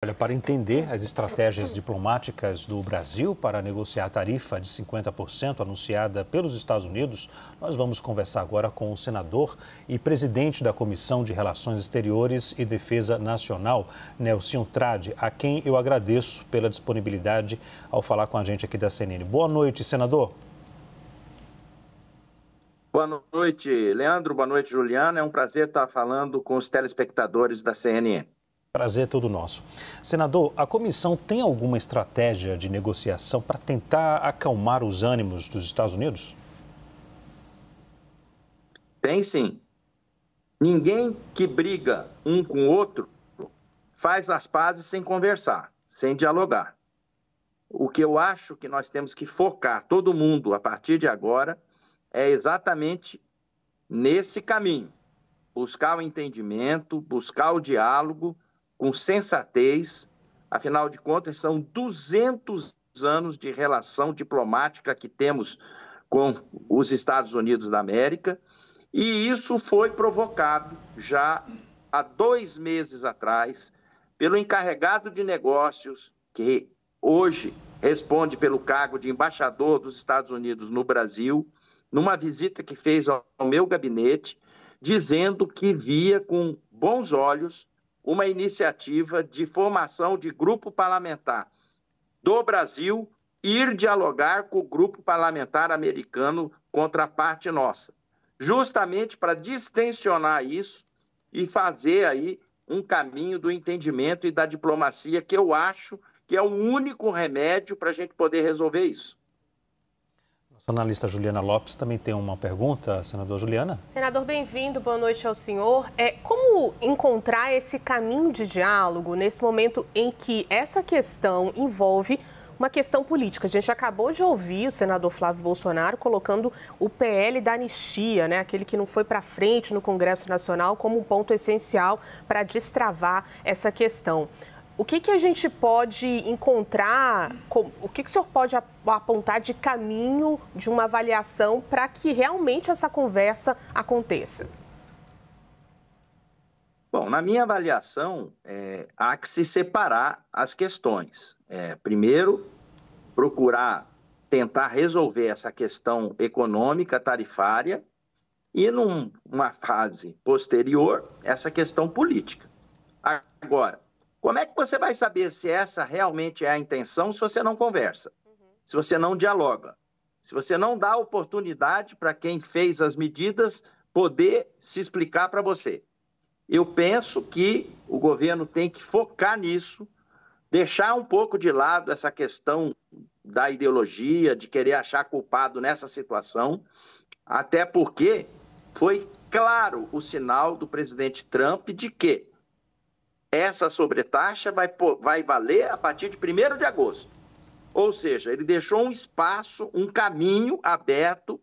Olha, para entender as estratégias diplomáticas do Brasil para negociar a tarifa de 50% anunciada pelos Estados Unidos, nós vamos conversar agora com o senador e presidente da Comissão de Relações Exteriores e Defesa Nacional, Nelson Trade, a quem eu agradeço pela disponibilidade ao falar com a gente aqui da CNN. Boa noite, senador. Boa noite, Leandro. Boa noite, Juliana. É um prazer estar falando com os telespectadores da CNN. Prazer é todo nosso. Senador, a comissão tem alguma estratégia de negociação para tentar acalmar os ânimos dos Estados Unidos? Tem sim. Ninguém que briga um com o outro faz as pazes sem conversar, sem dialogar. O que eu acho que nós temos que focar, todo mundo, a partir de agora, é exatamente nesse caminho. Buscar o entendimento, buscar o diálogo, com sensatez. Afinal de contas, são 200 anos de relação diplomática que temos com os Estados Unidos da América, e isso foi provocado já há 2 meses atrás pelo encarregado de negócios, que hoje responde pelo cargo de embaixador dos Estados Unidos no Brasil, numa visita que fez ao meu gabinete, dizendo que via com bons olhos uma iniciativa de formação de grupo parlamentar do Brasil ir dialogar com o grupo parlamentar americano contra a parte nossa, justamente para distensionar isso e fazer aí um caminho do entendimento e da diplomacia, que eu acho que é o único remédio para a gente poder resolver isso. A analista Juliana Lopes também tem uma pergunta, senador Juliana. Senador, bem-vindo, boa noite ao senhor. Como encontrar esse caminho de diálogo nesse momento em que essa questão envolve uma questão política? A gente acabou de ouvir o senador Flávio Bolsonaro colocando o PL da anistia, né, aquele que não foi para frente no Congresso Nacional, como um ponto essencial para destravar essa questão. O que a gente pode encontrar, o que o senhor pode apontar de caminho, de uma avaliação para que realmente essa conversa aconteça? Bom, na minha avaliação, há que se separar as questões. Primeiro, procurar tentar resolver essa questão econômica, tarifária, e numa fase posterior, essa questão política. Agora, como é que você vai saber se essa realmente é a intenção se você não conversa, se você não dialoga, se você não dá oportunidade para quem fez as medidas poder se explicar para você? Eu penso que o governo tem que focar nisso, deixar um pouco de lado essa questão da ideologia, de querer achar culpado nessa situação, até porque foi claro o sinal do presidente Trump de que essa sobretaxa vai valer a partir de 1º de agosto. Ou seja, ele deixou um espaço, um caminho aberto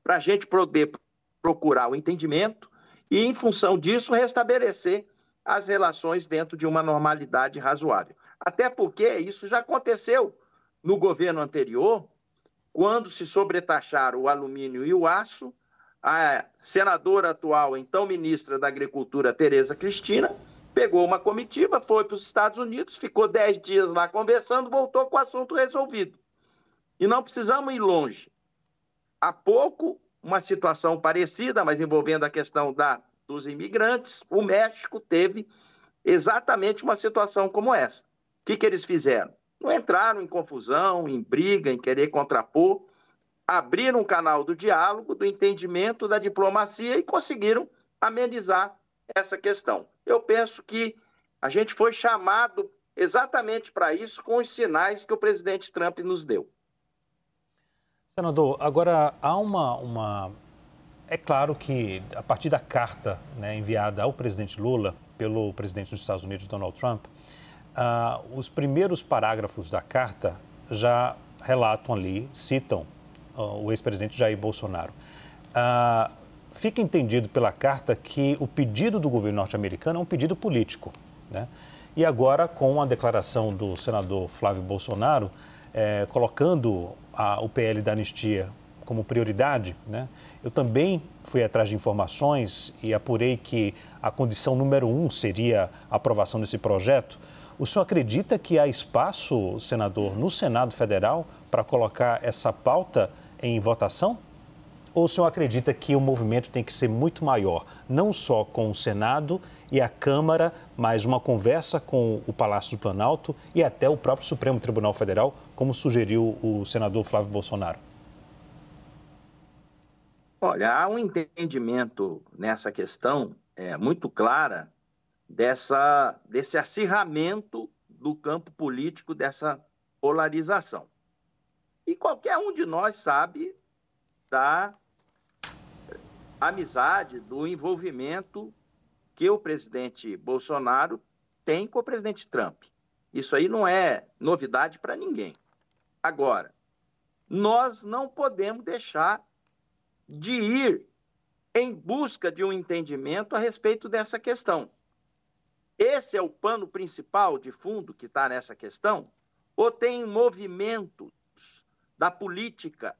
para a gente poder procurar o entendimento e, em função disso, restabelecer as relações dentro de uma normalidade razoável. Até porque isso já aconteceu no governo anterior, quando se sobretaxaram o alumínio e o aço. A senadora atual, então ministra da Agricultura, Tereza Cristina, pegou uma comitiva, foi para os Estados Unidos, ficou 10 dias lá conversando, voltou com o assunto resolvido. E não precisamos ir longe. Há pouco, uma situação parecida, mas envolvendo a questão dos imigrantes, o México teve exatamente uma situação como essa. O que eles fizeram? Não entraram em confusão, em briga, em querer contrapor, abriram um canal do diálogo, do entendimento, da diplomacia e conseguiram amenizar essa questão. Eu penso que a gente foi chamado exatamente para isso com os sinais que o presidente Trump nos deu. Senador, agora há É claro que a partir da carta, né, enviada ao presidente Lula pelo presidente dos Estados Unidos, Donald Trump, os primeiros parágrafos da carta já relatam ali, citam o ex-presidente Jair Bolsonaro. Fica entendido pela carta que o pedido do governo norte-americano é um pedido político, né? E agora, com a declaração do senador Flávio Bolsonaro, colocando o PL da anistia como prioridade, né? Eu também fui atrás de informações e apurei que a condição número 1 seria a aprovação desse projeto. O senhor acredita que há espaço, senador, no Senado Federal para colocar essa pauta em votação? Ou o senhor acredita que o movimento tem que ser muito maior, não só com o Senado e a Câmara, mas uma conversa com o Palácio do Planalto e até o próprio Supremo Tribunal Federal, como sugeriu o senador Flávio Bolsonaro? Olha, há um entendimento nessa questão muito clara desse acirramento do campo político, dessa polarização. E qualquer um de nós sabe da amizade, do envolvimento que o presidente Bolsonaro tem com o presidente Trump. Isso aí não é novidade para ninguém. Agora, nós não podemos deixar de ir em busca de um entendimento a respeito dessa questão. Esse é o pano principal de fundo que está nessa questão? Ou tem movimentos da política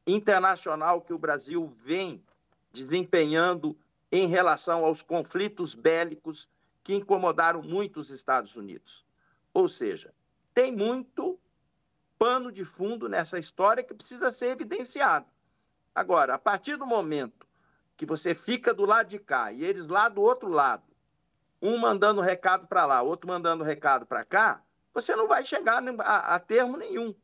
internacional que o Brasil vem desempenhando em relação aos conflitos bélicos que incomodaram muito os Estados Unidos? Ou seja, tem muito pano de fundo nessa história que precisa ser evidenciado. Agora, a partir do momento que você fica do lado de cá e eles lá do outro lado, um mandando recado para lá, outro mandando recado para cá, você não vai chegar a termo nenhum.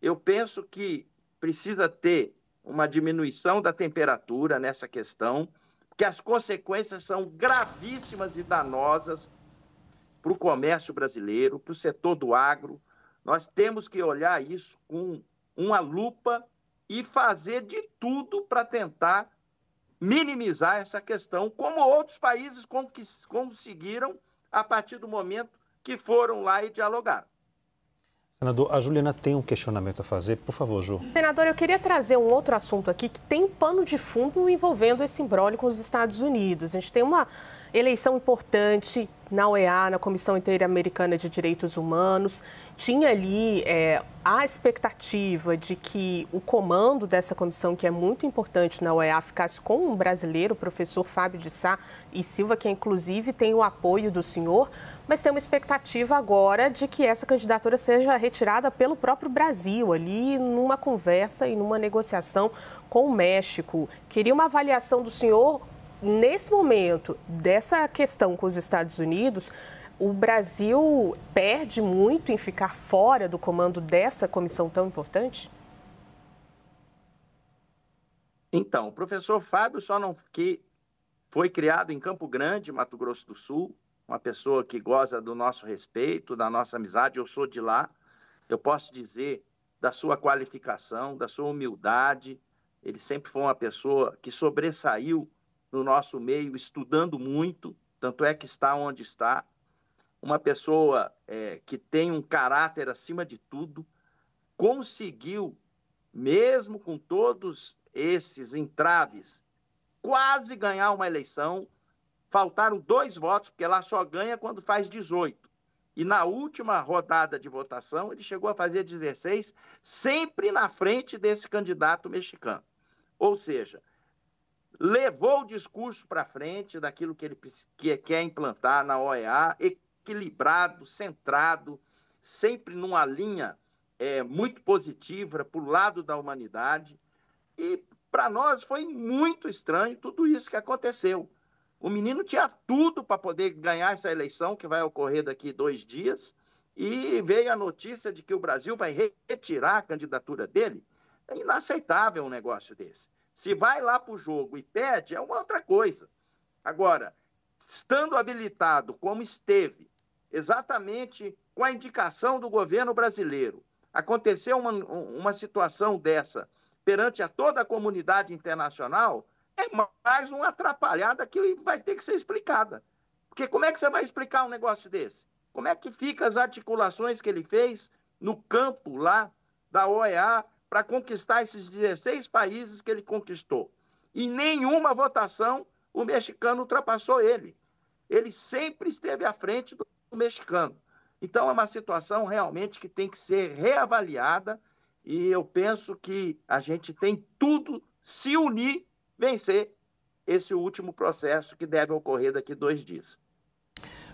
Eu penso que precisa ter uma diminuição da temperatura nessa questão, porque as consequências são gravíssimas e danosas para o comércio brasileiro, para o setor do agro. Nós temos que olhar isso com uma lupa e fazer de tudo para tentar minimizar essa questão, como outros países conseguiram a partir do momento que foram lá e dialogaram. Senador, a Juliana tem um questionamento a fazer. Por favor, Ju. Senador, eu queria trazer um outro assunto aqui que tem pano de fundo envolvendo esse imbróglio com os Estados Unidos. A gente tem uma eleição importante na OEA, na Comissão Interamericana de Direitos Humanos. Tinha ali a expectativa de que o comando dessa comissão, que é muito importante na OEA, ficasse com um brasileiro, o professor Fábio de Sá e Silva, que inclusive tem o apoio do senhor, mas tem uma expectativa agora de que essa candidatura seja retirada pelo próprio Brasil, ali numa conversa e numa negociação com o México. Queria uma avaliação do senhor. Nesse momento, dessa questão com os Estados Unidos, o Brasil perde muito em ficar fora do comando dessa comissão tão importante? Então, o professor Fábio que foi criado em Campo Grande, Mato Grosso do Sul, uma pessoa que goza do nosso respeito, da nossa amizade, eu sou de lá. Eu posso dizer da sua qualificação, da sua humildade. Ele sempre foi uma pessoa que sobressaiu no nosso meio, estudando muito, tanto é que está onde está. Uma pessoa que tem um caráter acima de tudo, conseguiu, mesmo com todos esses entraves, quase ganhar uma eleição. Faltaram 2 votos, porque lá só ganha quando faz 18. E na última rodada de votação, ele chegou a fazer 16, sempre na frente desse candidato mexicano. Ou seja, levou o discurso para frente daquilo que ele quer implantar na OEA, equilibrado, centrado, sempre numa linha muito positiva para o lado da humanidade. E para nós foi muito estranho tudo isso que aconteceu. O menino tinha tudo para poder ganhar essa eleição, que vai ocorrer daqui 2 dias, e veio a notícia de que o Brasil vai retirar a candidatura dele. É inaceitável um negócio desse. Se vai lá para o jogo e perde, é uma outra coisa. Agora, estando habilitado como esteve, exatamente com a indicação do governo brasileiro, aconteceu uma situação dessa perante a toda a comunidade internacional, é mais uma atrapalhada que vai ter que ser explicada. Porque como é que você vai explicar um negócio desse? Como é que ficam as articulações que ele fez no campo lá da OEA, para conquistar esses 16 países que ele conquistou? Em nenhuma votação o mexicano ultrapassou ele. Ele sempre esteve à frente do mexicano. Então é uma situação realmente que tem que ser reavaliada e eu penso que a gente tem tudo se unir, vencer esse último processo que deve ocorrer daqui 2 dias.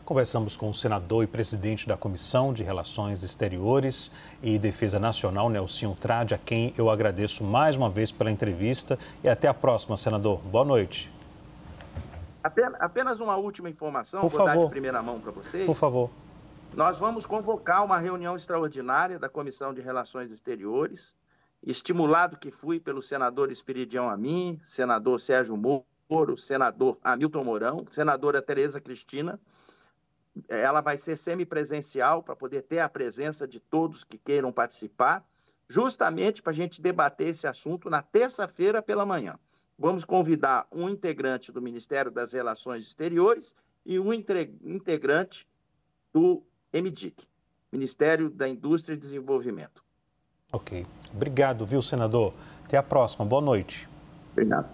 Conversamos com o senador e presidente da Comissão de Relações Exteriores e Defesa Nacional, Nelsinho Trade, a quem eu agradeço mais uma vez pela entrevista e até a próxima, senador. Boa noite. Apenas uma última informação, Por vou favor. dar de primeira mão para vocês. Por favor. Nós vamos convocar uma reunião extraordinária da Comissão de Relações Exteriores, estimulado que fui pelo senador Esperidião Amin, senador Sérgio Moro, senador Hamilton Mourão, senadora Tereza Cristina. Ela vai ser semipresencial para poder ter a presença de todos que queiram participar, justamente para a gente debater esse assunto na terça-feira pela manhã. Vamos convidar um integrante do Ministério das Relações Exteriores e um integrante do MDIC, Ministério da Indústria e Desenvolvimento. Ok. Obrigado, viu, senador? Até a próxima. Boa noite. Obrigado.